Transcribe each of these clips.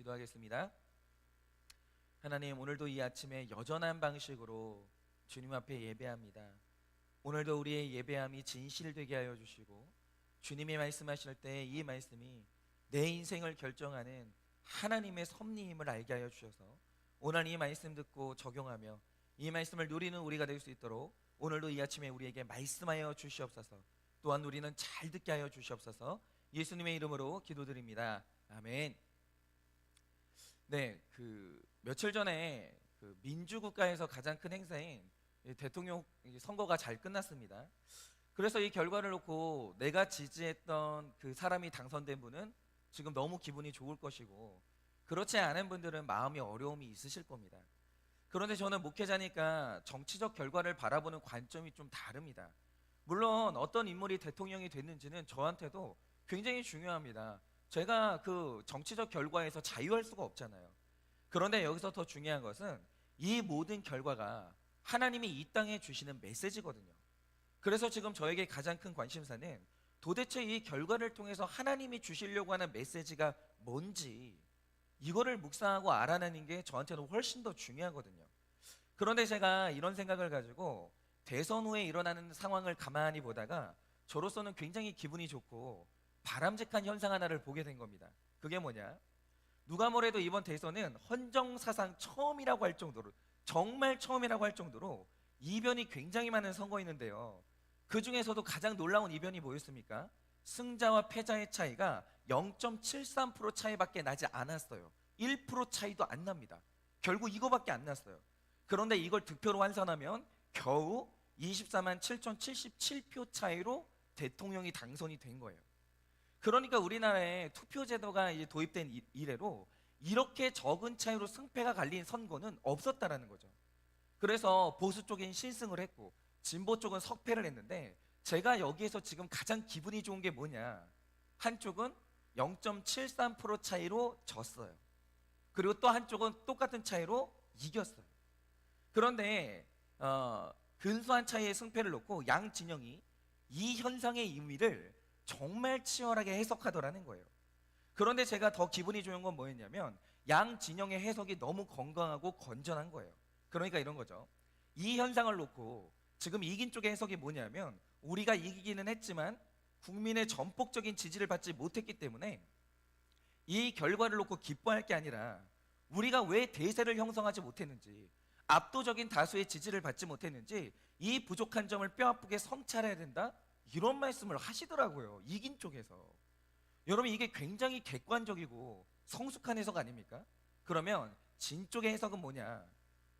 기도하겠습니다. 하나님, 오늘도 이 아침에 여전한 방식으로 주님 앞에 예배합니다. 오늘도 우리의 예배함이 진실되게 하여 주시고, 주님이 말씀하실 때 이 말씀이 내 인생을 결정하는 하나님의 섭리임을 알게 하여 주셔서 오늘 이 말씀 듣고 적용하며 이 말씀을 누리는 우리가 될 수 있도록 오늘도 이 아침에 우리에게 말씀하여 주시옵소서. 또한 우리는 잘 듣게 하여 주시옵소서. 예수님의 이름으로 기도드립니다. 아멘. 네, 며칠 전에 민주국가에서 가장 큰 행사인 대통령 선거가 잘 끝났습니다. 그래서 이 결과를 놓고 내가 지지했던 그 사람이 당선된 분은 지금 너무 기분이 좋을 것이고, 그렇지 않은 분들은 마음이 어려움이 있으실 겁니다. 그런데 저는 목회자니까 정치적 결과를 바라보는 관점이 좀 다릅니다. 물론 어떤 인물이 대통령이 됐는지는 저한테도 굉장히 중요합니다. 제가 그 정치적 결과에서 자유할 수가 없잖아요. 그런데 여기서 더 중요한 것은 이 모든 결과가 하나님이 이 땅에 주시는 메시지거든요. 그래서 지금 저에게 가장 큰 관심사는 도대체 이 결과를 통해서 하나님이 주시려고 하는 메시지가 뭔지, 이거를 묵상하고 알아내는 게 저한테는 훨씬 더 중요하거든요. 그런데 제가 이런 생각을 가지고 대선 후에 일어나는 상황을 가만히 보다가 저로서는 굉장히 기분이 좋고 바람직한 현상 하나를 보게 된 겁니다. 그게 뭐냐? 누가 뭐래도 이번 대선은 헌정사상 처음이라고 할 정도로, 정말 처음이라고 할 정도로 이변이 굉장히 많은 선거였는데요. 그 중에서도 가장 놀라운 이변이 뭐였습니까? 승자와 패자의 차이가 0.73% 차이밖에 나지 않았어요. 1% 차이도 안 납니다. 결국 이거밖에 안 났어요. 그런데 이걸 득표로 환산하면 겨우 24만 7,077표 차이로 대통령이 당선이 된 거예요. 그러니까 우리나라에 투표제도가 이제 도입된 이래로 이렇게 적은 차이로 승패가 갈린 선거는 없었다라는 거죠. 그래서 보수 쪽엔 신승을 했고 진보 쪽은 석패를 했는데, 제가 여기에서 지금 가장 기분이 좋은 게 뭐냐? 한쪽은 0.73% 차이로 졌어요. 그리고 또 한쪽은 똑같은 차이로 이겼어요. 그런데 근소한 차이의 승패를 놓고 양 진영이 이 현상의 의미를 정말 치열하게 해석하더라는 거예요. 그런데 제가 더 기분이 좋은 건 뭐였냐면 양 진영의 해석이 너무 건강하고 건전한 거예요. 그러니까 이런 거죠. 이 현상을 놓고 지금 이긴 쪽의 해석이 뭐냐면, 우리가 이기기는 했지만 국민의 전폭적인 지지를 받지 못했기 때문에 이 결과를 놓고 기뻐할 게 아니라 우리가 왜 대세를 형성하지 못했는지, 압도적인 다수의 지지를 받지 못했는지 이 부족한 점을 뼈아프게 성찰해야 된다, 이런 말씀을 하시더라고요. 이긴 쪽에서. 여러분, 이게 굉장히 객관적이고 성숙한 해석 아닙니까? 그러면 진 쪽의 해석은 뭐냐?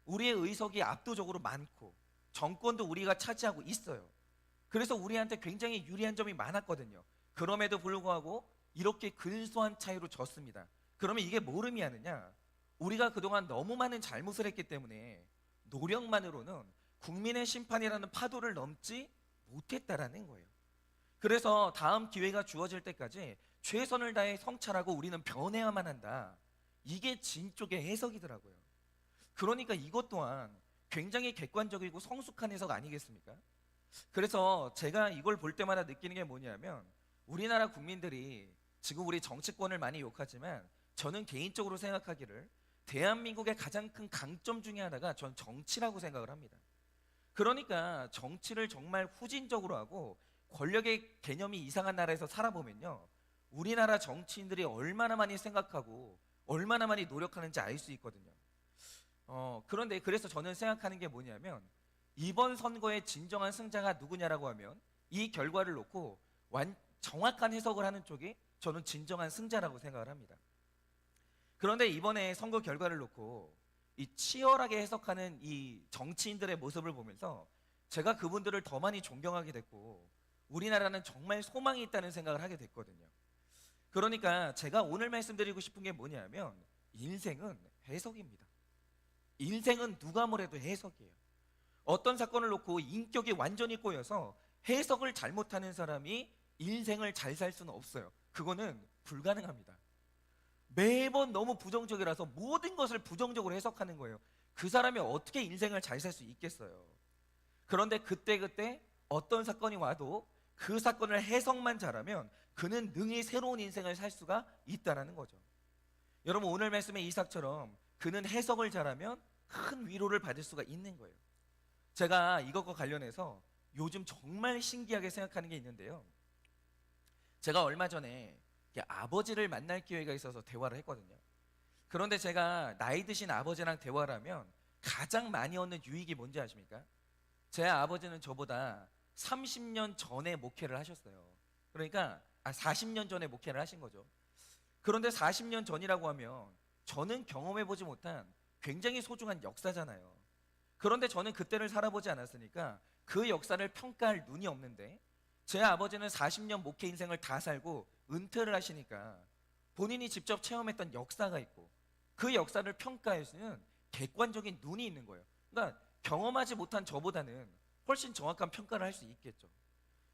우리의 의석이 압도적으로 많고 정권도 우리가 차지하고 있어요. 그래서 우리한테 굉장히 유리한 점이 많았거든요. 그럼에도 불구하고 이렇게 근소한 차이로 졌습니다. 그러면 이게 뭘 의미하느냐? 우리가 그동안 너무 많은 잘못을 했기 때문에 노력만으로는 국민의 심판이라는 파도를 넘지 못했다라는 거예요. 그래서 다음 기회가 주어질 때까지 최선을 다해 성찰하고 우리는 변해야만 한다. 이게 진 쪽의 해석이더라고요. 그러니까 이것 또한 굉장히 객관적이고 성숙한 해석 아니겠습니까? 그래서 제가 이걸 볼 때마다 느끼는 게 뭐냐면, 우리나라 국민들이 지금 우리 정치권을 많이 욕하지만 저는 개인적으로 생각하기를 대한민국의 가장 큰 강점 중에 하나가 전 정치라고 생각을 합니다. 그러니까 정치를 정말 후진적으로 하고 권력의 개념이 이상한 나라에서 살아보면요, 우리나라 정치인들이 얼마나 많이 생각하고 얼마나 많이 노력하는지 알 수 있거든요. 그런데 그래서 저는 생각하는 게 뭐냐면, 이번 선거의 진정한 승자가 누구냐라고 하면 이 결과를 놓고 정확한 해석을 하는 쪽이 저는 진정한 승자라고 생각을 합니다. 그런데 이번에 선거 결과를 놓고 이 치열하게 해석하는 이 정치인들의 모습을 보면서 제가 그분들을 더 많이 존경하게 됐고, 우리나라는 정말 소망이 있다는 생각을 하게 됐거든요. 그러니까 제가 오늘 말씀드리고 싶은 게 뭐냐면, 인생은 해석입니다. 인생은 누가 뭐래도 해석이에요. 어떤 사건을 놓고 인격이 완전히 꼬여서 해석을 잘못하는 사람이 인생을 잘 살 수는 없어요. 그거는 불가능합니다. 매번 너무 부정적이라서 모든 것을 부정적으로 해석하는 거예요. 그 사람이 어떻게 인생을 잘 살 수 있겠어요? 그런데 그때 어떤 사건이 와도 그 사건을 해석만 잘하면 그는 능히 새로운 인생을 살 수가 있다는 거죠. 여러분 오늘 말씀의 이삭처럼 그는 해석을 잘하면 큰 위로를 받을 수가 있는 거예요. 제가 이것과 관련해서 요즘 정말 신기하게 생각하는 게 있는데요. 제가 얼마 전에 아버지를 만날 기회가 있어서 대화를 했거든요. 그런데 제가 나이 드신 아버지랑 대화를 하면 가장 많이 얻는 유익이 뭔지 아십니까? 제 아버지는 저보다 30년 전에 목회를 하셨어요. 그러니까 40년 전에 목회를 하신 거죠. 그런데 40년 전이라고 하면 저는 경험해보지 못한 굉장히 소중한 역사잖아요. 그런데 저는 그때를 살아보지 않았으니까 그 역사를 평가할 눈이 없는데, 제 아버지는 40년 목회 인생을 다 살고 은퇴를 하시니까 본인이 직접 체험했던 역사가 있고 그 역사를 평가할 수 있는 객관적인 눈이 있는 거예요. 그러니까 경험하지 못한 저보다는 훨씬 정확한 평가를 할 수 있겠죠.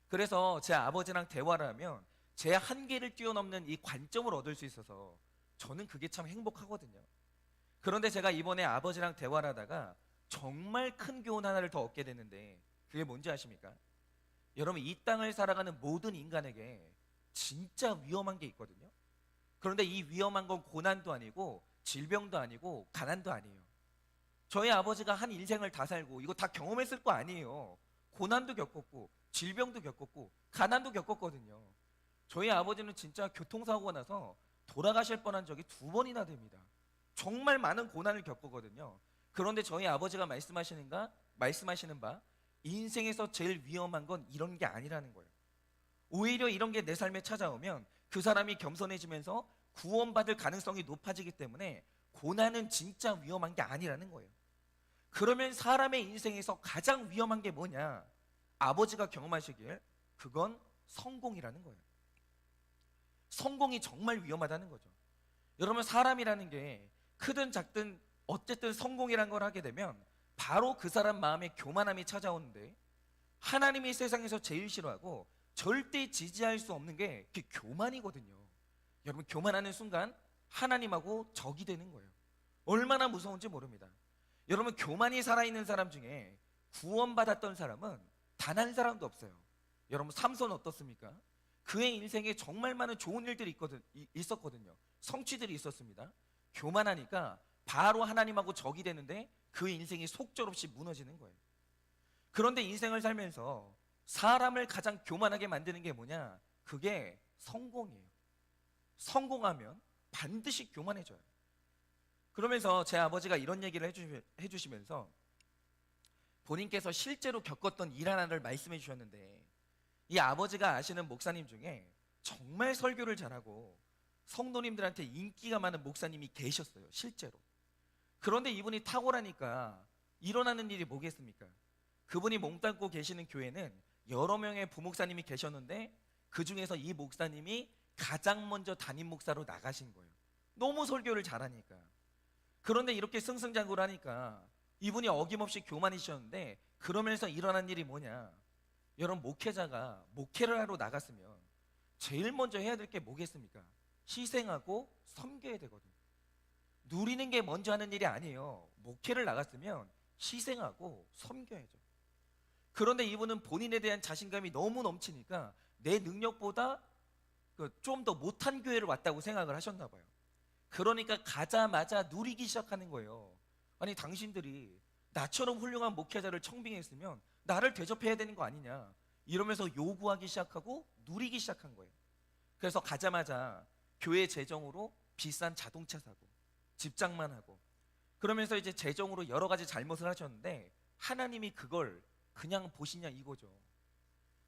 그래서 제 아버지랑 대화를 하면 제 한계를 뛰어넘는 이 관점을 얻을 수 있어서 저는 그게 참 행복하거든요. 그런데 제가 이번에 아버지랑 대화를 하다가 정말 큰 교훈 하나를 더 얻게 됐는데, 그게 뭔지 아십니까? 여러분, 이 땅을 살아가는 모든 인간에게 진짜 위험한 게 있거든요. 그런데 이 위험한 건 고난도 아니고 질병도 아니고 가난도 아니에요. 저희 아버지가 한 인생을 다 살고 이거 다 경험했을 거 아니에요. 고난도 겪었고 질병도 겪었고 가난도 겪었거든요. 저희 아버지는 진짜 교통사고가 나서 돌아가실 뻔한 적이 2번이나 됩니다. 정말 많은 고난을 겪었거든요. 그런데 저희 아버지가 말씀하시는 바 인생에서 제일 위험한 건 이런 게 아니라는 거예요. 오히려 이런 게 내 삶에 찾아오면 그 사람이 겸손해지면서 구원받을 가능성이 높아지기 때문에 고난은 진짜 위험한 게 아니라는 거예요. 그러면 사람의 인생에서 가장 위험한 게 뭐냐? 아버지가 경험하시길 그건 성공이라는 거예요. 성공이 정말 위험하다는 거죠. 여러분, 사람이라는 게 크든 작든 어쨌든 성공이란 걸 하게 되면 바로 그 사람 마음에 교만함이 찾아오는데, 하나님이 세상에서 제일 싫어하고 절대 지지할 수 없는 게 그 교만이거든요. 여러분, 교만하는 순간 하나님하고 적이 되는 거예요. 얼마나 무서운지 모릅니다. 여러분, 교만이 살아있는 사람 중에 구원받았던 사람은 단 한 사람도 없어요. 여러분, 삼손 어떻습니까? 그의 인생에 정말 많은 좋은 일들이 있었거든요. 성취들이 있었습니다. 교만하니까 바로 하나님하고 적이 되는데 그 인생이 속절없이 무너지는 거예요. 그런데 인생을 살면서 사람을 가장 교만하게 만드는 게 뭐냐? 그게 성공이에요. 성공하면 반드시 교만해져요. 그러면서 제 아버지가 이런 얘기를 해주시면서 본인께서 실제로 겪었던 일 하나를 말씀해 주셨는데, 이 아버지가 아시는 목사님 중에 정말 설교를 잘하고 성도님들한테 인기가 많은 목사님이 계셨어요, 실제로. 그런데 이분이 탁월하니까 일어나는 일이 뭐겠습니까? 그분이 몸담고 계시는 교회는 여러 명의 부목사님이 계셨는데 그 중에서 이 목사님이 가장 먼저 담임 목사로 나가신 거예요. 너무 설교를 잘하니까. 그런데 이렇게 승승장구를 하니까 이분이 어김없이 교만이셨는데, 그러면서 일어난 일이 뭐냐? 여러분, 목회자가 목회를 하러 나갔으면 제일 먼저 해야 될 게 뭐겠습니까? 희생하고 섬겨야 되거든요. 누리는 게 먼저 하는 일이 아니에요. 목회를 나갔으면 희생하고 섬겨야죠. 그런데 이분은 본인에 대한 자신감이 너무 넘치니까 내 능력보다 좀 더 못한 교회를 왔다고 생각을 하셨나 봐요. 그러니까 가자마자 누리기 시작하는 거예요. 아니, 당신들이 나처럼 훌륭한 목회자를 청빙했으면 나를 대접해야 되는 거 아니냐, 이러면서 요구하기 시작하고 누리기 시작한 거예요. 그래서 가자마자 교회 재정으로 비싼 자동차 사고 집장만 하고, 그러면서 이제 재정으로 여러 가지 잘못을 하셨는데 하나님이 그걸 그냥 보시냐 이거죠.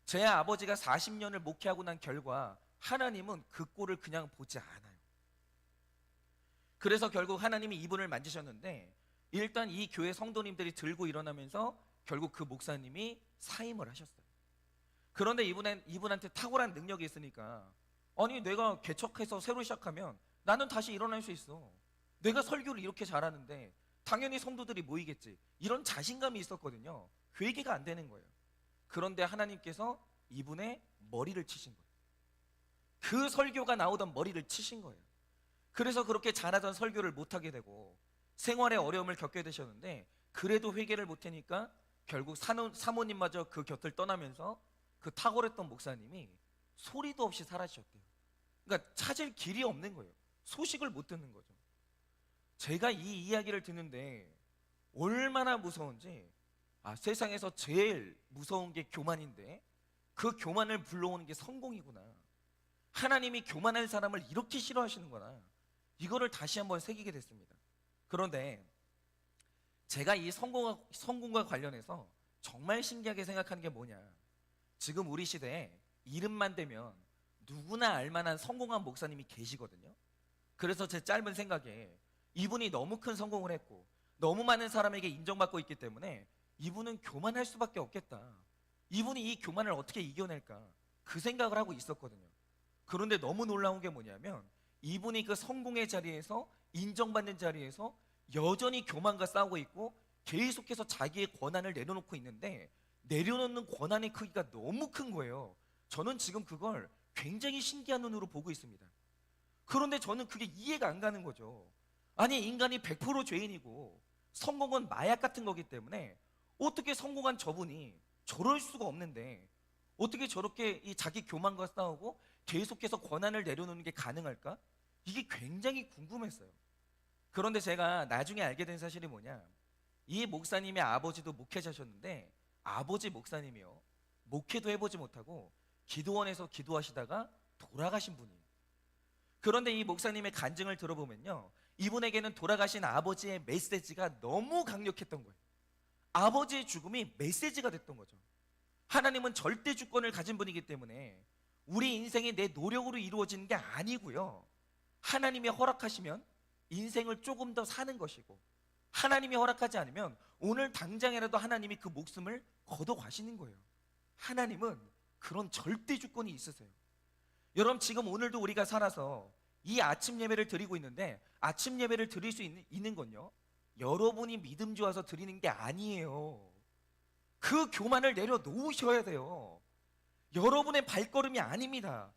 제 아버지가 40년을 목회하고 난 결과 하나님은 그 꼴을 그냥 보지 않아요. 그래서 결국 하나님이 이분을 만지셨는데, 일단 이 교회 성도님들이 들고 일어나면서 결국 그 목사님이 사임을 하셨어요. 그런데 이분한테 탁월한 능력이 있으니까, 아니, 내가 개척해서 새로 시작하면 나는 다시 일어날 수 있어. 내가 설교를 이렇게 잘하는데 당연히 성도들이 모이겠지, 이런 자신감이 있었거든요. 회개가 안 되는 거예요. 그런데 하나님께서 이분의 머리를 치신 거예요. 그 설교가 나오던 머리를 치신 거예요. 그래서 그렇게 잘하던 설교를 못하게 되고 생활에 어려움을 겪게 되셨는데, 그래도 회개를 못하니까 결국 사모님마저 그 곁을 떠나면서 그 탁월했던 목사님이 소리도 없이 사라지셨대요. 그러니까 찾을 길이 없는 거예요. 소식을 못 듣는 거죠. 제가 이 이야기를 듣는데 얼마나 무서운지, 세상에서 제일 무서운 게 교만인데 그 교만을 불러오는 게 성공이구나. 하나님이 교만한 사람을 이렇게 싫어하시는구나. 이거를 다시 한번 새기게 됐습니다. 그런데 제가 이 성공과 관련해서 정말 신기하게 생각하는 게 뭐냐, 지금 우리 시대에 이름만 대면 누구나 알만한 성공한 목사님이 계시거든요. 그래서 제 짧은 생각에 이분이 너무 큰 성공을 했고 너무 많은 사람에게 인정받고 있기 때문에 이분은 교만할 수밖에 없겠다. 이분이 이 교만을 어떻게 이겨낼까, 그 생각을 하고 있었거든요. 그런데 너무 놀라운 게 뭐냐면 이분이 그 성공의 자리에서, 인정받는 자리에서 여전히 교만과 싸우고 있고 계속해서 자기의 권한을 내려놓고 있는데, 내려놓는 권한의 크기가 너무 큰 거예요. 저는 지금 그걸 굉장히 신기한 눈으로 보고 있습니다. 그런데 저는 그게 이해가 안 가는 거죠. 아니, 인간이 100% 죄인이고 성공은 마약 같은 거기 때문에 어떻게 성공한 저분이 저럴 수가 없는데 어떻게 저렇게 이 자기 교만과 싸우고 계속해서 권한을 내려놓는 게 가능할까? 이게 굉장히 궁금했어요. 그런데 제가 나중에 알게 된 사실이 뭐냐, 이 목사님의 아버지도 목회자셨는데 아버지 목사님이요, 목회도 해보지 못하고 기도원에서 기도하시다가 돌아가신 분이에요. 그런데 이 목사님의 간증을 들어보면요, 이분에게는 돌아가신 아버지의 메시지가 너무 강력했던 거예요. 아버지의 죽음이 메시지가 됐던 거죠. 하나님은 절대 주권을 가진 분이기 때문에 우리 인생이 내 노력으로 이루어지는 게 아니고요, 하나님이 허락하시면 인생을 조금 더 사는 것이고, 하나님이 허락하지 않으면 오늘 당장이라도 하나님이 그 목숨을 걷어 가시는 거예요. 하나님은 그런 절대 주권이 있으세요. 여러분, 지금 오늘도 우리가 살아서 이 아침 예배를 드리고 있는데, 아침 예배를 드릴 수 있는 건요, 여러분이 믿음 좋아서 드리는 게 아니에요. 그 교만을 내려놓으셔야 돼요. 여러분의 발걸음이 아닙니다.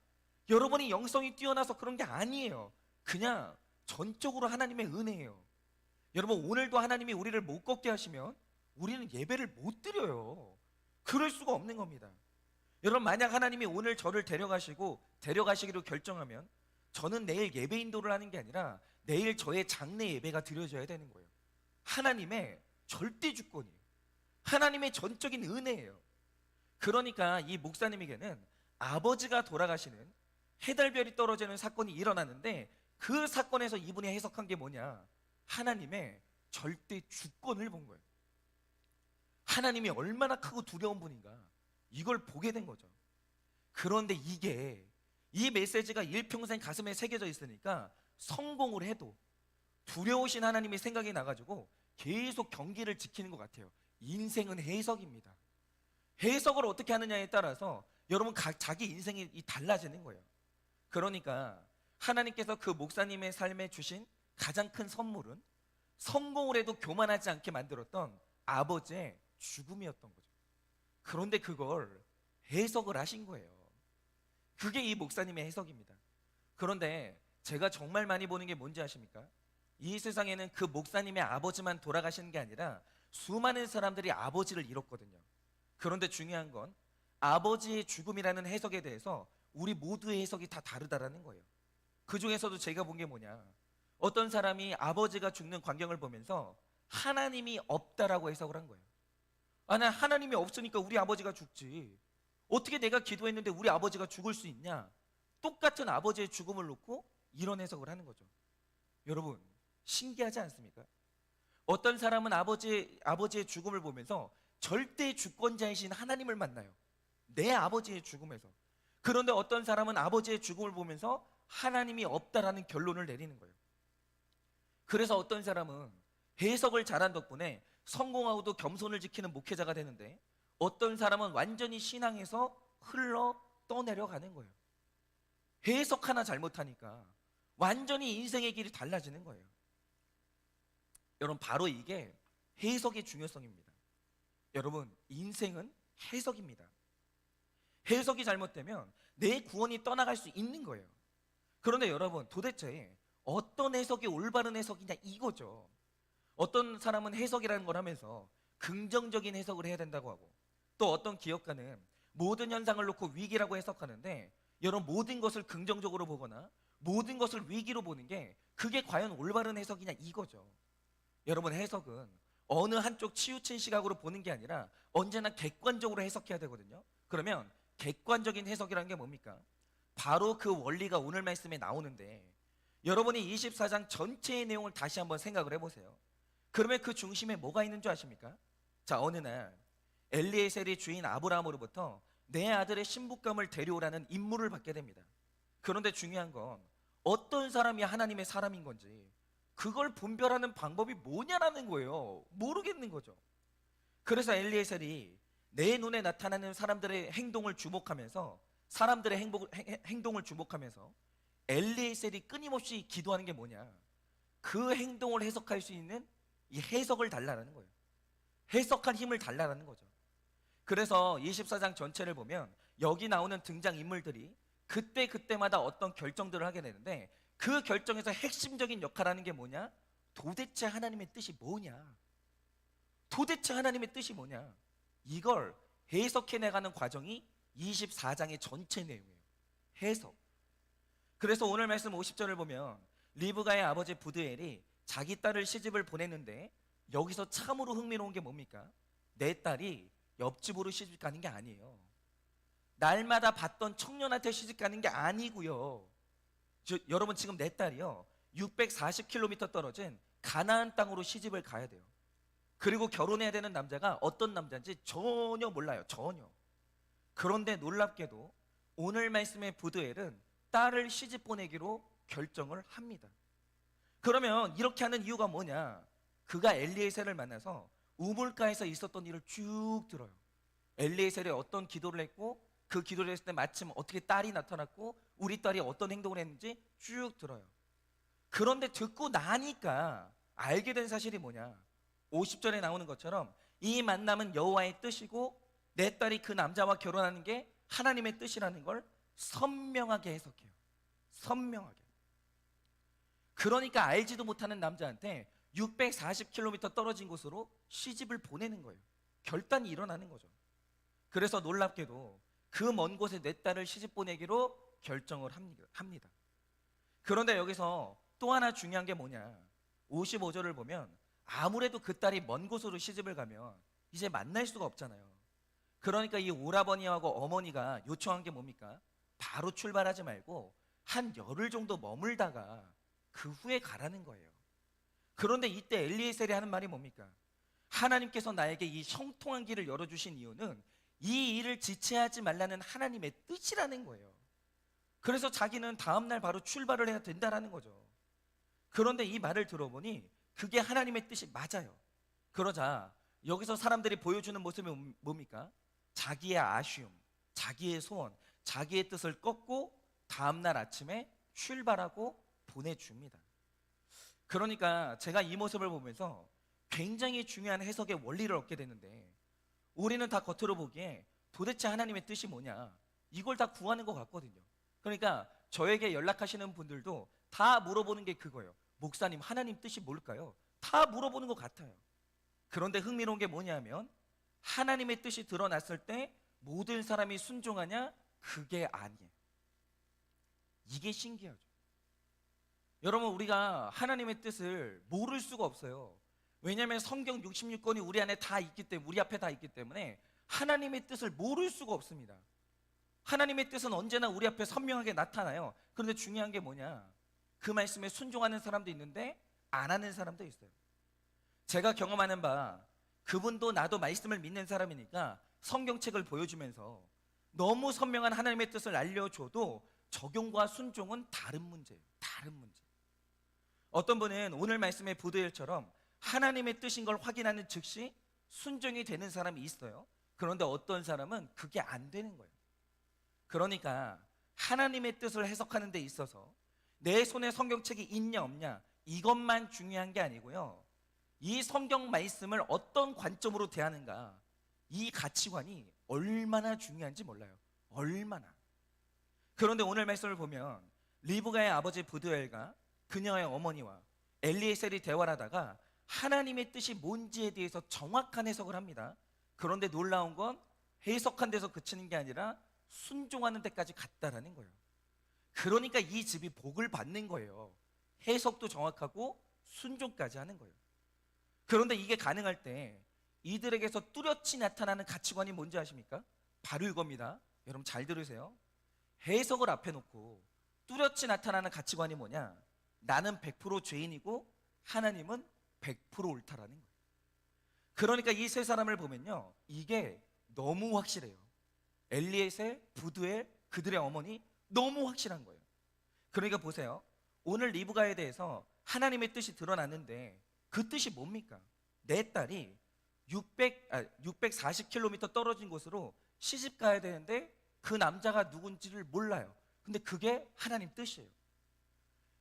여러분이 영성이 뛰어나서 그런 게 아니에요. 그냥 전적으로 하나님의 은혜예요. 여러분, 오늘도 하나님이 우리를 못 걷게 하시면 우리는 예배를 못 드려요. 그럴 수가 없는 겁니다. 여러분, 만약 하나님이 오늘 저를 데려가시기로 결정하면 저는 내일 예배 인도를 하는 게 아니라 내일 저의 장례 예배가 드려져야 되는 거예요. 하나님의 절대 주권이에요. 하나님의 전적인 은혜예요. 그러니까 이 목사님에게는 아버지가 돌아가시는, 해달별이 떨어지는 사건이 일어나는데 그 사건에서 이분이 해석한 게 뭐냐, 하나님의 절대 주권을 본 거예요. 하나님이 얼마나 크고 두려운 분인가, 이걸 보게 된 거죠. 그런데 이 메시지가 일평생 가슴에 새겨져 있으니까 성공을 해도 두려우신 하나님의 생각이 나가지고 계속 경기를 지키는 것 같아요. 인생은 해석입니다. 해석을 어떻게 하느냐에 따라서 여러분 자기 인생이 달라지는 거예요. 그러니까 하나님께서 그 목사님의 삶에 주신 가장 큰 선물은 성공을 해도 교만하지 않게 만들었던 아버지의 죽음이었던 거죠. 그런데 그걸 해석을 하신 거예요. 그게 이 목사님의 해석입니다. 그런데 제가 정말 많이 보는 게 뭔지 아십니까? 이 세상에는 그 목사님의 아버지만 돌아가시는 게 아니라 수많은 사람들이 아버지를 잃었거든요. 그런데 중요한 건 아버지의 죽음이라는 해석에 대해서 우리 모두의 해석이 다 다르다라는 거예요. 그 중에서도 제가 본 게 뭐냐, 어떤 사람이 아버지가 죽는 광경을 보면서 하나님이 없다라고 해석을 한 거예요. 나 하나님이 없으니까 우리 아버지가 죽지, 어떻게 내가 기도했는데 우리 아버지가 죽을 수 있냐, 똑같은 아버지의 죽음을 놓고 이런 해석을 하는 거죠. 여러분, 신기하지 않습니까? 어떤 사람은 아버지의 죽음을 보면서 절대 주권자이신 하나님을 만나요, 내 아버지의 죽음에서. 그런데 어떤 사람은 아버지의 죽음을 보면서 하나님이 없다라는 결론을 내리는 거예요. 그래서 어떤 사람은 해석을 잘한 덕분에 성공하고도 겸손을 지키는 목회자가 되는데, 어떤 사람은 완전히 신앙에서 흘러 떠내려가는 거예요. 해석 하나 잘못하니까 완전히 인생의 길이 달라지는 거예요. 여러분, 바로 이게 해석의 중요성입니다. 여러분, 인생은 해석입니다. 해석이 잘못되면 내 구원이 떠나갈 수 있는 거예요. 그런데 여러분, 도대체 어떤 해석이 올바른 해석이냐, 이거죠. 어떤 사람은 해석이라는 걸 하면서 긍정적인 해석을 해야 된다고 하고, 또 어떤 기업가는 모든 현상을 놓고 위기라고 해석하는데, 여러분, 모든 것을 긍정적으로 보거나 모든 것을 위기로 보는 게 그게 과연 올바른 해석이냐 이거죠. 여러분, 해석은 어느 한쪽 치우친 시각으로 보는 게 아니라 언제나 객관적으로 해석해야 되거든요. 그러면 객관적인 해석이라는 게 뭡니까? 바로 그 원리가 오늘 말씀에 나오는데, 여러분이 24장 전체의 내용을 다시 한번 생각을 해보세요. 그러면 그 중심에 뭐가 있는 줄 아십니까? 자, 어느 날 엘리에셀이 주인 아브라함으로부터 내 아들의 신부감을 데려오라는 임무를 받게 됩니다. 그런데 중요한 건 어떤 사람이 하나님의 사람인 건지 그걸 분별하는 방법이 뭐냐라는 거예요. 모르겠는 거죠. 그래서 엘리에셀이 내 눈에 나타나는 사람들의 행동을 주목하면서 행동을 주목하면서 엘리에셀이 끊임없이 기도하는 게 뭐냐? 그 행동을 해석할 수 있는 이 해석을 달라라는 거예요. 해석한 힘을 달라라는 거죠. 그래서 24장 전체를 보면 여기 나오는 등장 인물들이 그때마다 어떤 결정들을 하게 되는데, 그 결정에서 핵심적인 역할을 하는 게 뭐냐? 도대체 하나님의 뜻이 뭐냐? 도대체 하나님의 뜻이 뭐냐? 이걸 해석해 나가는 과정이 24장의 전체 내용이에요. 해석. 그래서 오늘 말씀 50절을 보면 리브가의 아버지 부드엘이 자기 딸을 시집을 보냈는데, 여기서 참으로 흥미로운 게 뭡니까? 내 딸이 옆집으로 시집 가는 게 아니에요. 날마다 봤던 청년한테 시집 가는 게 아니고요. 여러분, 지금 내 딸이요 640km 떨어진 가나안 땅으로 시집을 가야 돼요. 그리고 결혼해야 되는 남자가 어떤 남자인지 전혀 몰라요. 전혀. 그런데 놀랍게도 오늘 말씀의 부드엘은 딸을 시집 보내기로 결정을 합니다. 그러면 이렇게 하는 이유가 뭐냐? 그가 엘리에셀을 만나서 우물가에서 있었던 일을 쭉 들어요. 엘리에셀이 어떤 기도를 했고, 그 기도를 했을 때 마침 어떻게 딸이 나타났고, 우리 딸이 어떤 행동을 했는지 쭉 들어요. 그런데 듣고 나니까 알게 된 사실이 뭐냐? 50절에 나오는 것처럼 이 만남은 여호와의 뜻이고 내 딸이 그 남자와 결혼하는 게 하나님의 뜻이라는 걸 선명하게 해석해요. 선명하게. 그러니까 알지도 못하는 남자한테 640km 떨어진 곳으로 시집을 보내는 거예요. 결단이 일어나는 거죠. 그래서 놀랍게도 그 먼 곳에 내 딸을 시집 보내기로 결정을 합니다. 그런데 여기서 또 하나 중요한 게 뭐냐? 55절을 보면 아무래도 그 딸이 먼 곳으로 시집을 가면 이제 만날 수가 없잖아요. 그러니까 이 오라버니하고 어머니가 요청한 게 뭡니까? 바로 출발하지 말고 한 열흘 정도 머물다가 그 후에 가라는 거예요. 그런데 이때 엘리에셀이 하는 말이 뭡니까? 하나님께서 나에게 이 형통한 길을 열어주신 이유는 이 일을 지체하지 말라는 하나님의 뜻이라는 거예요. 그래서 자기는 다음날 바로 출발을 해야 된다라는 거죠. 그런데 이 말을 들어보니 그게 하나님의 뜻이 맞아요. 그러자 여기서 사람들이 보여주는 모습이 뭡니까? 자기의 아쉬움, 자기의 소원, 자기의 뜻을 꺾고 다음날 아침에 출발하고 보내줍니다. 그러니까 제가 이 모습을 보면서 굉장히 중요한 해석의 원리를 얻게 되는데, 우리는 다 겉으로 보기에 도대체 하나님의 뜻이 뭐냐, 이걸 다 구하는 것 같거든요. 그러니까 저에게 연락하시는 분들도 다 물어보는 게 그거예요. 목사님, 하나님 뜻이 뭘까요? 다 물어보는 것 같아요. 그런데 흥미로운 게 뭐냐면 하나님의 뜻이 드러났을 때 모든 사람이 순종하냐? 그게 아니에요. 이게 신기하죠. 여러분, 우리가 하나님의 뜻을 모를 수가 없어요. 왜냐하면 성경 66권이 우리 안에 다 있기 때문에, 우리 앞에 다 있기 때문에 하나님의 뜻을 모를 수가 없습니다. 하나님의 뜻은 언제나 우리 앞에 선명하게 나타나요. 그런데 중요한 게 뭐냐? 그 말씀에 순종하는 사람도 있는데 안 하는 사람도 있어요. 제가 경험하는 바, 그분도 나도 말씀을 믿는 사람이니까 성경책을 보여주면서 너무 선명한 하나님의 뜻을 알려줘도 적용과 순종은 다른 문제예요. 다른 문제. 어떤 분은 오늘 말씀의 부드엘처럼 하나님의 뜻인 걸 확인하는 즉시 순종이 되는 사람이 있어요. 그런데 어떤 사람은 그게 안 되는 거예요. 그러니까 하나님의 뜻을 해석하는 데 있어서 내 손에 성경책이 있냐 없냐 이것만 중요한 게 아니고요, 이 성경 말씀을 어떤 관점으로 대하는가, 이 가치관이 얼마나 중요한지 몰라요. 얼마나. 그런데 오늘 말씀을 보면 리브가의 아버지 부드엘과 그녀의 어머니와 엘리에셀이 대화를 하다가 하나님의 뜻이 뭔지에 대해서 정확한 해석을 합니다. 그런데 놀라운 건 해석한 데서 그치는 게 아니라 순종하는 데까지 갔다라는 거예요. 그러니까 이 집이 복을 받는 거예요. 해석도 정확하고 순종까지 하는 거예요. 그런데 이게 가능할 때 이들에게서 뚜렷이 나타나는 가치관이 뭔지 아십니까? 바로 이겁니다. 여러분 잘 들으세요. 해석을 앞에 놓고 뚜렷이 나타나는 가치관이 뭐냐? 나는 100% 죄인이고 하나님은 100% 옳다라는 거예요. 그러니까 이 세 사람을 보면요, 이게 너무 확실해요. 엘리에셀, 부두엘, 그들의 어머니 너무 확실한 거예요. 그러니까 보세요. 오늘 리브가에 대해서 하나님의 뜻이 드러났는데 그 뜻이 뭡니까? 내 딸이 640km 떨어진 곳으로 시집 가야 되는데 그 남자가 누군지를 몰라요. 근데 그게 하나님 뜻이에요.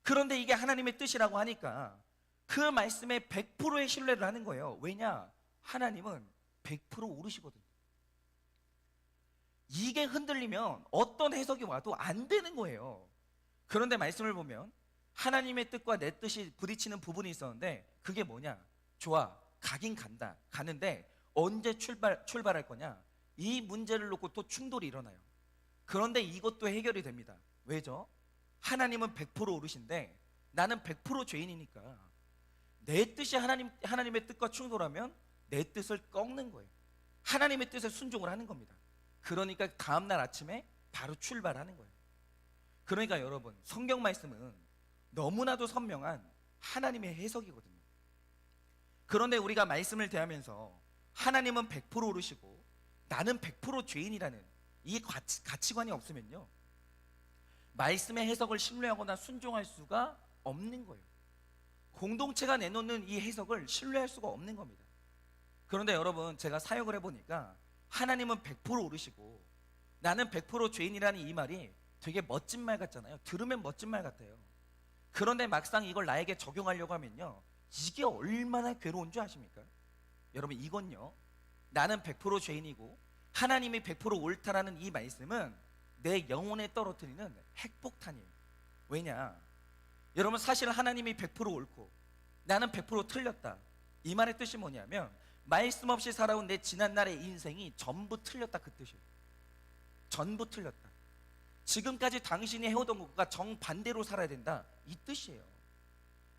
그런데 이게 하나님의 뜻이라고 하니까 그 말씀에 100%의 신뢰를 하는 거예요. 왜냐? 하나님은 100% 오르시거든요. 이게 흔들리면 어떤 해석이 와도 안 되는 거예요. 그런데 말씀을 보면 하나님의 뜻과 내 뜻이 부딪히는 부분이 있었는데 그게 뭐냐? 좋아, 가긴 간다. 가는데 언제 출발할 거냐? 이 문제를 놓고 또 충돌이 일어나요. 그런데 이것도 해결이 됩니다. 왜죠? 하나님은 100% 오르신데 나는 100% 죄인이니까 내 뜻이 하나님의 뜻과 충돌하면 내 뜻을 꺾는 거예요. 하나님의 뜻에 순종을 하는 겁니다. 그러니까 다음날 아침에 바로 출발하는 거예요. 그러니까 여러분, 성경 말씀은 너무나도 선명한 하나님의 해석이거든요. 그런데 우리가 말씀을 대하면서 하나님은 100% 오르시고 나는 100% 죄인이라는 이 가치관이 없으면요, 말씀의 해석을 신뢰하거나 순종할 수가 없는 거예요. 공동체가 내놓는 이 해석을 신뢰할 수가 없는 겁니다. 그런데 여러분, 제가 사역을 해보니까 하나님은 100% 오르시고 나는 100% 죄인이라는 이 말이 되게 멋진 말 같잖아요. 들으면 멋진 말 같아요. 그런데 막상 이걸 나에게 적용하려고 하면요, 이게 얼마나 괴로운 줄 아십니까? 여러분, 이건요, 나는 100% 죄인이고 하나님이 100% 옳다라는 이 말씀은 내 영혼에 떨어뜨리는 핵폭탄이에요. 왜냐? 여러분, 사실 하나님이 100% 옳고 나는 100% 틀렸다, 이 말의 뜻이 뭐냐면 말씀 없이 살아온 내 지난날의 인생이 전부 틀렸다, 그 뜻이에요. 전부 틀렸다. 지금까지 당신이 해오던 것과 정반대로 살아야 된다, 이 뜻이에요.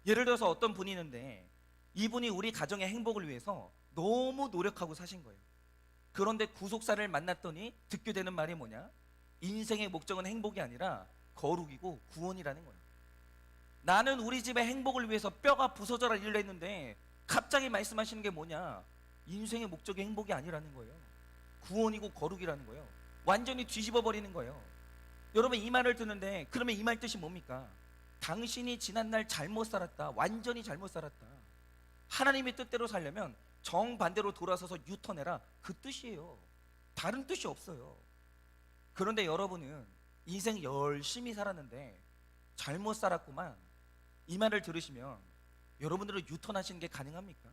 예를 들어서 어떤 분이 있는데 이분이 우리 가정의 행복을 위해서 너무 노력하고 사신 거예요. 그런데 구속사를 만났더니 듣게 되는 말이 뭐냐? 인생의 목적은 행복이 아니라 거룩이고 구원이라는 거예요. 나는 우리 집의 행복을 위해서 뼈가 부서져라 일을 했는데 갑자기 말씀하시는 게 뭐냐? 인생의 목적이 행복이 아니라는 거예요. 구원이고 거룩이라는 거예요. 완전히 뒤집어 버리는 거예요. 여러분, 이 말을 듣는데 그러면 이 말 뜻이 뭡니까? 당신이 지난날 잘못 살았다, 완전히 잘못 살았다, 하나님의 뜻대로 살려면 정반대로 돌아서서 유턴해라, 그 뜻이에요. 다른 뜻이 없어요. 그런데 여러분은 인생 열심히 살았는데 잘못 살았구만, 이 말을 들으시면 여러분들은 유턴하시는 게 가능합니까?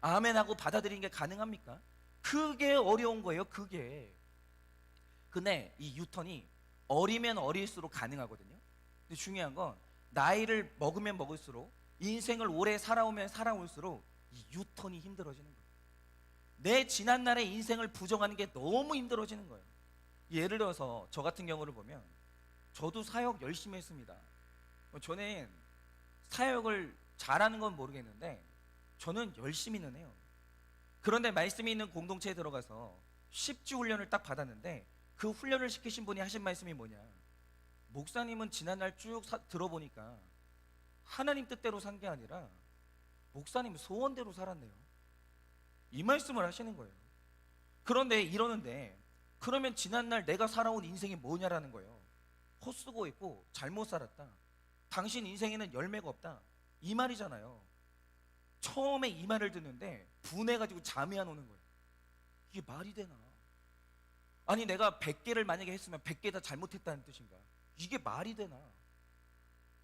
아멘하고 받아들이는 게 가능합니까? 그게 어려운 거예요. 그게. 근데 이 유턴이 어리면 어릴수록 가능하거든요. 근데 중요한 건 나이를 먹으면 먹을수록, 인생을 오래 살아오면 살아올수록 이 유턴이 힘들어지는 거예요. 내 지난날의 인생을 부정하는 게 너무 힘들어지는 거예요. 예를 들어서 저 같은 경우를 보면 저도 사역 열심히 했습니다. 저는 사역을 잘하는 건 모르겠는데 저는 열심히는 해요. 그런데 말씀이 있는 공동체에 들어가서 10주 훈련을 딱 받았는데 그 훈련을 시키신 분이 하신 말씀이 뭐냐? 목사님은 지난날 쭉 들어보니까 하나님 뜻대로 산 게 아니라 목사님 소원대로 살았네요, 이 말씀을 하시는 거예요. 그런데 이러는데 그러면 지난날 내가 살아온 인생이 뭐냐라는 거예요. 헛수고 있고 잘못 살았다, 당신 인생에는 열매가 없다, 이 말이잖아요. 처음에 이 말을 듣는데 분해가지고 잠이 안 오는 거예요. 이게 말이 되나? 아니, 내가 100개를 만약에 했으면 100개 다 잘못했다는 뜻인가? 이게 말이 되나?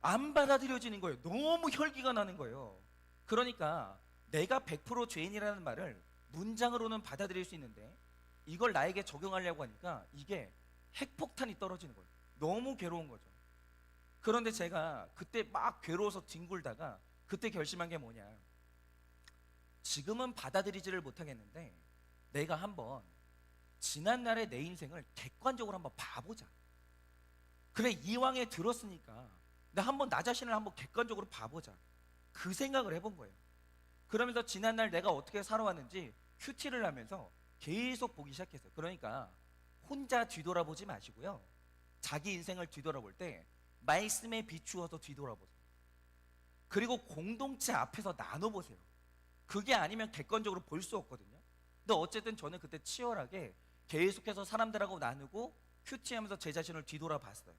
안 받아들여지는 거예요. 너무 혈기가 나는 거예요. 그러니까 내가 100% 죄인이라는 말을 문장으로는 받아들일 수 있는데 이걸 나에게 적용하려고 하니까 이게 핵폭탄이 떨어지는 거예요. 너무 괴로운 거죠. 그런데 제가 그때 막 괴로워서 뒹굴다가 그때 결심한 게 뭐냐? 지금은 받아들이지를 못하겠는데 내가 한번 지난날의 내 인생을 객관적으로 한번 봐보자. 그래, 이왕에 들었으니까 나 한번 나 자신을 한번 객관적으로 봐보자, 그 생각을 해본 거예요. 그러면서 지난날 내가 어떻게 살아왔는지 큐티를 하면서 계속 보기 시작했어요. 그러니까 혼자 뒤돌아보지 마시고요, 자기 인생을 뒤돌아볼 때 말씀에 비추어서 뒤돌아보세요. 그리고 공동체 앞에서 나눠보세요. 그게 아니면 객관적으로 볼 수 없거든요. 근데 어쨌든 저는 그때 치열하게 계속해서 사람들하고 나누고 큐티하면서 제 자신을 뒤돌아봤어요.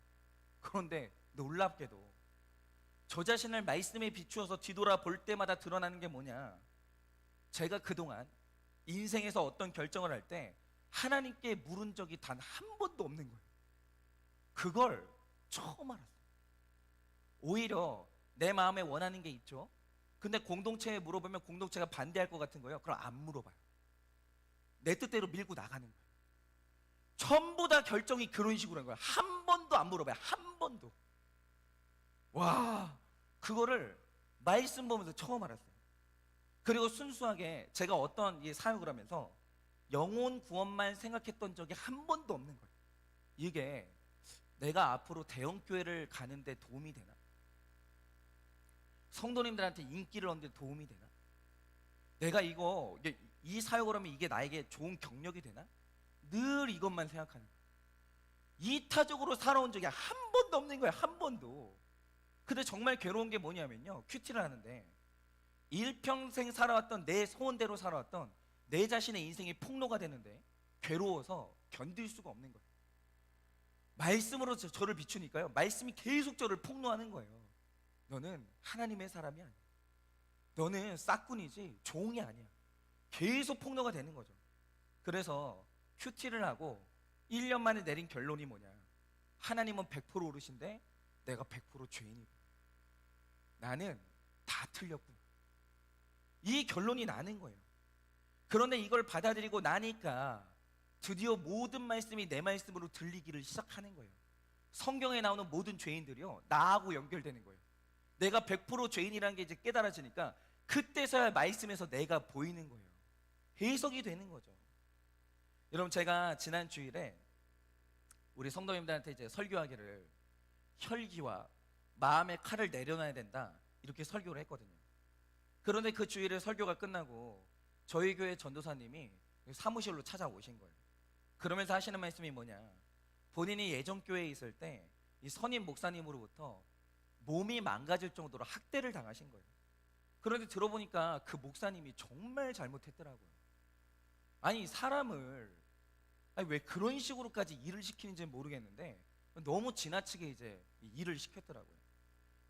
그런데 놀랍게도 저 자신을 말씀에 비추어서 뒤돌아볼 때마다 드러나는 게 뭐냐, 제가 그동안 인생에서 어떤 결정을 할 때 하나님께 물은 적이 단 한 번도 없는 거예요. 그걸 처음 알았어요. 오히려 내 마음에 원하는 게 있죠. 근데 공동체에 물어보면 공동체가 반대할 것 같은 거예요. 그럼 안 물어봐요. 내 뜻대로 밀고 나가는 거예요. 전부 다 결정이 그런 식으로 한 거예요. 한 번도 안 물어봐요. 한 번도. 와, 그거를 말씀 보면서 처음 알았어요. 그리고 순수하게 제가 어떤 이 사역을 하면서 영혼 구원만 생각했던 적이 한 번도 없는 거예요. 이게 내가 앞으로 대형교회를 가는데 도움이 되나? 성도님들한테 인기를 얻는 데 도움이 되나? 내가 이 사역을 하면 이게 나에게 좋은 경력이 되나? 늘 이것만 생각하는 거예요. 이타적으로 살아온 적이 한 번도 없는 거예요. 한 번도. 근데 정말 괴로운 게 뭐냐면요, 큐티를 하는데 일평생 살아왔던 내 소원대로 살아왔던 내 자신의 인생이 폭로가 되는데 괴로워서 견딜 수가 없는 거예요. 말씀으로 저를 비추니까요, 말씀이 계속 저를 폭로하는 거예요. 너는 하나님의 사람이 아니야. 너는 싹군이지 종이 아니야. 계속 폭로가 되는 거죠. 그래서 큐티를 하고 1년 만에 내린 결론이 뭐냐, 하나님은 100% 오르신데 내가 100% 죄인이고 나는 다 틀렸구나, 이 결론이 나는 거예요. 그런데 이걸 받아들이고 나니까 드디어 모든 말씀이 내 말씀으로 들리기를 시작하는 거예요. 성경에 나오는 모든 죄인들이요, 나하고 연결되는 거예요. 내가 100% 죄인이라는 게 이제 깨달아지니까 그때서야 말씀에서 내가 보이는 거예요. 해석이 되는 거죠. 여러분, 제가 지난 주일에 우리 성도님들한테 이제 설교하기를 혈기와 마음의 칼을 내려놔야 된다, 이렇게 설교를 했거든요. 그런데 그 주일에 설교가 끝나고 저희 교회 전도사님이 사무실로 찾아오신 거예요. 그러면서 하시는 말씀이 뭐냐, 본인이 예전 교회에 있을 때 이 선임 목사님으로부터 몸이 망가질 정도로 학대를 당하신 거예요. 그런데 들어보니까 그 목사님이 정말 잘못했더라고요. 아니, 사람을 왜 그런 식으로까지 일을 시키는지는 모르겠는데 너무 지나치게 이제 일을 시켰더라고요.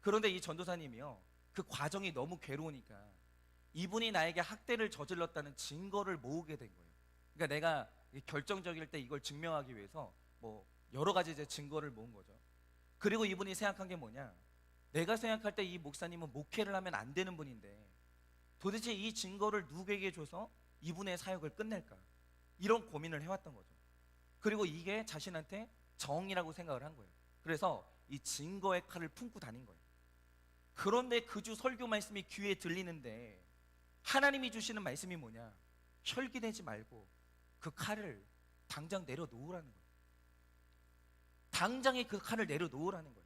그런데 이 전도사님이요, 그 과정이 너무 괴로우니까 이분이 나에게 학대를 저질렀다는 증거를 모으게 된 거예요. 그러니까 내가 결정적일 때 이걸 증명하기 위해서 뭐 여러 가지 이제 증거를 모은 거죠. 그리고 이분이 생각한 게 뭐냐, 내가 생각할 때 이 목사님은 목회를 하면 안 되는 분인데 도대체 이 증거를 누구에게 줘서 이분의 사역을 끝낼까, 이런 고민을 해왔던 거죠. 그리고 이게 자신한테 정이라고 생각을 한 거예요. 그래서 이 증거의 칼을 품고 다닌 거예요. 그런데 그 주 설교 말씀이 귀에 들리는데 하나님이 주시는 말씀이 뭐냐, 혈기내지 말고 그 칼을 당장 내려놓으라는 거예요. 당장에 그 칼을 내려놓으라는 거예요.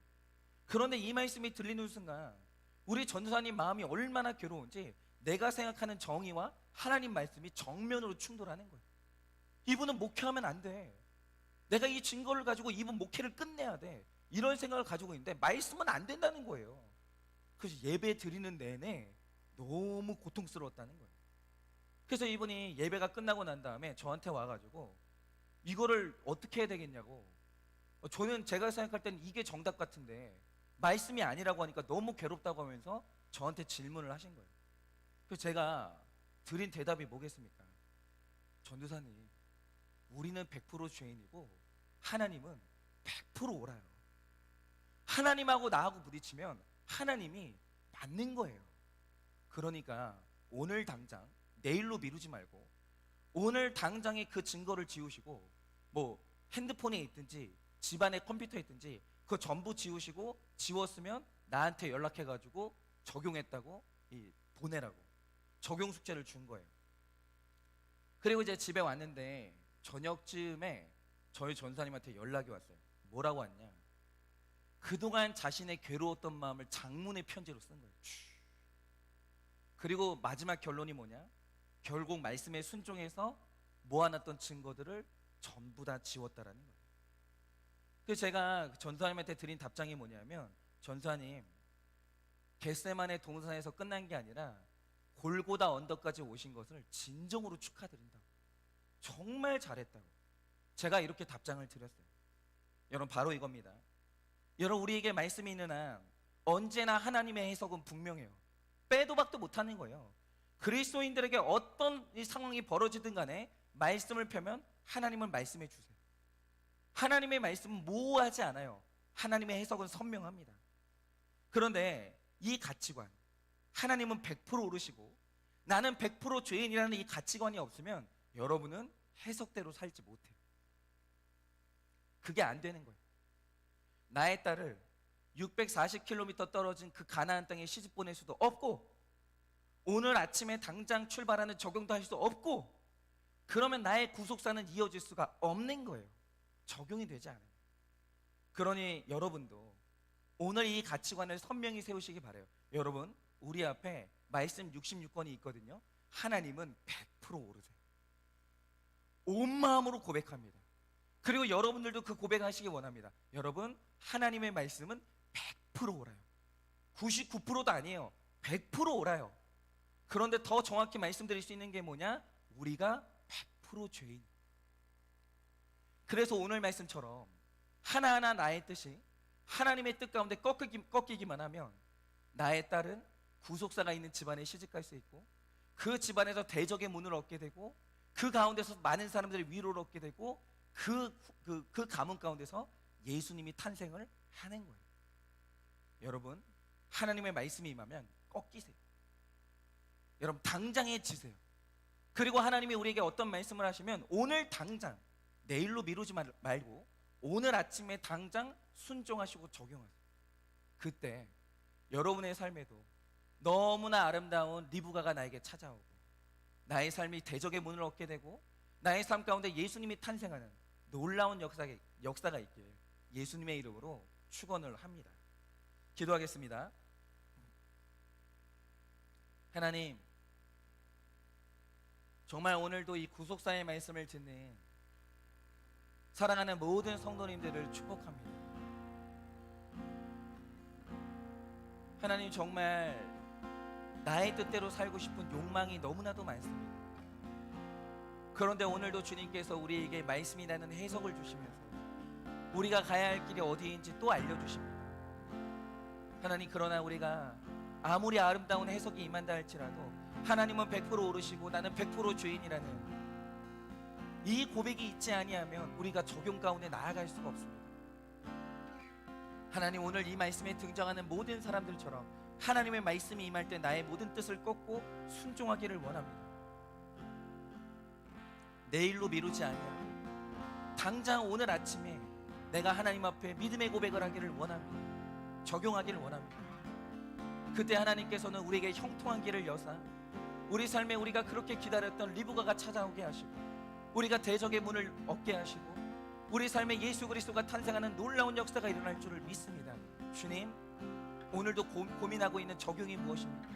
그런데 이 말씀이 들리는 순간 우리 전도사님 마음이 얼마나 괴로운지, 내가 생각하는 정의와 하나님 말씀이 정면으로 충돌하는 거예요. 이분은 목회하면 안 돼, 내가 이 증거를 가지고 이분 목회를 끝내야 돼, 이런 생각을 가지고 있는데 말씀은 안 된다는 거예요. 그래서 예배 드리는 내내 너무 고통스러웠다는 거예요. 그래서 이분이 예배가 끝나고 난 다음에 저한테 와가지고 이거를 어떻게 해야 되겠냐고, 저는 제가 생각할 때는 이게 정답 같은데 말씀이 아니라고 하니까 너무 괴롭다고 하면서 저한테 질문을 하신 거예요. 그래서 제가 드린 대답이 뭐겠습니까? 전도사님, 우리는 100% 죄인이고 하나님은 100% 옳아요. 하나님하고 나하고 부딪히면 하나님이 맞는 거예요. 그러니까 오늘 당장, 내일로 미루지 말고 오늘 당장에 그 증거를 지우시고, 뭐 핸드폰에 있든지 집안에 컴퓨터에 있든지 그거 전부 지우시고, 지웠으면 나한테 연락해가지고 적용했다고 보내라고 적용 숙제를 준 거예요. 그리고 이제 집에 왔는데 저녁쯤에 저희 전사님한테 연락이 왔어요. 뭐라고 왔냐, 그동안 자신의 괴로웠던 마음을 장문의 편지로 쓴 거예요. 그리고 마지막 결론이 뭐냐? 결국 말씀에 순종해서 모아놨던 증거들을 전부 다 지웠다라는 거예요. 그래서 제가 전사님한테 드린 답장이 뭐냐면, 전사님, 겟세마네 동산에서 끝난 게 아니라 골고다 언덕까지 오신 것을 진정으로 축하드린다고, 정말 잘했다고 제가 이렇게 답장을 드렸어요. 여러분, 바로 이겁니다. 여러분, 우리에게 말씀이 있는 한 언제나 하나님의 해석은 분명해요. 빼도 박도 못하는 거예요. 그리스도인들에게 어떤 이 상황이 벌어지든 간에 말씀을 펴면 하나님은 말씀해 주세요. 하나님의 말씀은 모호하지 않아요. 하나님의 해석은 선명합니다. 그런데 이 가치관, 하나님은 100% 오르시고 나는 100% 죄인이라는 이 가치관이 없으면 여러분은 해석대로 살지 못해요. 그게 안 되는 거예요. 나의 딸을 640km 떨어진 그 가나안 땅에 시집 보낼 수도 없고, 오늘 아침에 당장 출발하는 적용도 할 수 없고, 그러면 나의 구속사는 이어질 수가 없는 거예요. 적용이 되지 않아요. 그러니 여러분도 오늘 이 가치관을 선명히 세우시기 바라요. 여러분, 우리 앞에 말씀 66권이 있거든요. 하나님은 100% 오르세요. 온 마음으로 고백합니다. 그리고 여러분들도 그 고백하시기 원합니다. 여러분, 하나님의 말씀은 100% 오라요. 99%도 아니에요. 100% 오라요. 그런데 더 정확히 말씀드릴 수 있는 게 뭐냐? 우리가 100% 죄인. 그래서 오늘 말씀처럼 하나하나 나의 뜻이 하나님의 뜻 가운데 꺾이기만 하면 나의 딸은 구속사가 있는 집안에 시집갈 수 있고, 그 집안에서 대적의 문을 얻게 되고, 그 가운데서 많은 사람들의 위로를 얻게 되고, 그 가문 가운데서 예수님이 탄생을 하는 거예요. 여러분, 하나님의 말씀이 임하면 꺾이세요. 여러분, 당장해지세요. 그리고 하나님이 우리에게 어떤 말씀을 하시면 오늘 당장, 내일로 미루지 말고 오늘 아침에 당장 순종하시고 적용하세요. 그때 여러분의 삶에도 너무나 아름다운 리브가가 나에게 찾아오고, 나의 삶이 대적의 문을 얻게 되고, 나의 삶 가운데 예수님이 탄생하는 놀라운 역사가 있길 예수님의 이름으로 축원을 합니다. 기도하겠습니다. 하나님, 정말 오늘도 이 구속사의 말씀을 듣는 사랑하는 모든 성도님들을 축복합니다. 하나님, 정말 나의 뜻대로 살고 싶은 욕망이 너무나도 많습니다. 그런데 오늘도 주님께서 우리에게 말씀이라는 해석을 주시면서 우리가 가야 할 길이 어디인지 또 알려주십니다. 하나님, 그러나 우리가 아무리 아름다운 해석이 임한다 할지라도 하나님은 100% 오르시고 나는 100% 죄인이라는 이 고백이 있지 아니하면 우리가 적용 가운데 나아갈 수가 없습니다. 하나님, 오늘 이 말씀에 등장하는 모든 사람들처럼 하나님의 말씀이 임할 때 나의 모든 뜻을 꺾고 순종하기를 원합니다. 내일로 미루지 아니하고 당장 오늘 아침에 내가 하나님 앞에 믿음의 고백을 하기를 원합니다. 적용하기를 원합니다. 그때 하나님께서는 우리에게 형통한 길을 여사 우리 삶에 우리가 그렇게 기다렸던 리브가가 찾아오게 하시고, 우리가 대적의 문을 얻게 하시고, 우리 삶에 예수 그리스도가 탄생하는 놀라운 역사가 일어날 줄을 믿습니다. 주님, 오늘도 고민하고 있는 적용이 무엇입니까?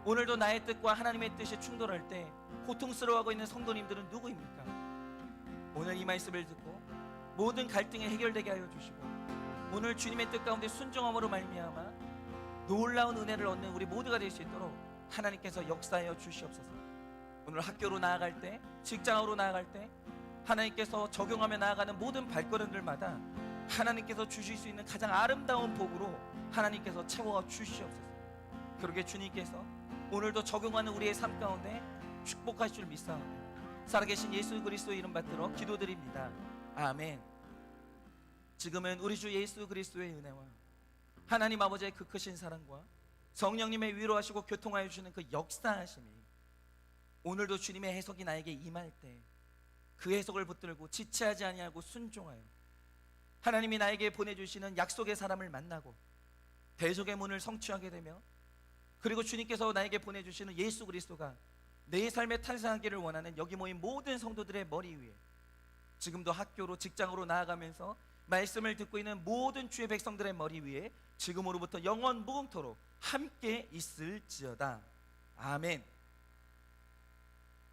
오늘도 나의 뜻과 하나님의 뜻이 충돌할 때 고통스러워하고 있는 성도님들은 누구입니까? 오늘 이 말씀을 듣고 모든 갈등이 해결되게 하여 주시고, 오늘 주님의 뜻 가운데 순종함으로 말미암아 놀라운 은혜를 얻는 우리 모두가 될 수 있도록 하나님께서 역사하여 주시옵소서. 오늘 학교로 나아갈 때, 직장으로 나아갈 때 하나님께서 적용하며 나아가는 모든 발걸음들마다 하나님께서 주실 수 있는 가장 아름다운 복으로 하나님께서 채워 주시옵소서. 그러게 주님께서 오늘도 적용하는 우리의 삶 가운데 축복하실 줄 믿사오며 살아계신 예수 그리스도의 이름 받들어 기도드립니다. 아멘. 지금은 우리 주 예수 그리스도의 은혜와 하나님 아버지의 그 크신 사랑과 성령님의 위로하시고 교통하여 주시는 그 역사하심이 오늘도 주님의 해석이 나에게 임할 때 그 해석을 붙들고 지체하지 아니하고 순종하여 하나님이 나에게 보내주시는 약속의 사람을 만나고 대적의 문을 성취하게 되며, 그리고 주님께서 나에게 보내주시는 예수 그리스도가 내 삶에 탄생하기를 원하는 여기 모인 모든 성도들의 머리 위에 지금도 학교로 직장으로 나아가면서 말씀을 듣고 있는 모든 주의 백성들의 머리 위에 지금으로부터 영원 무궁토록 함께 있을지어다. 아멘.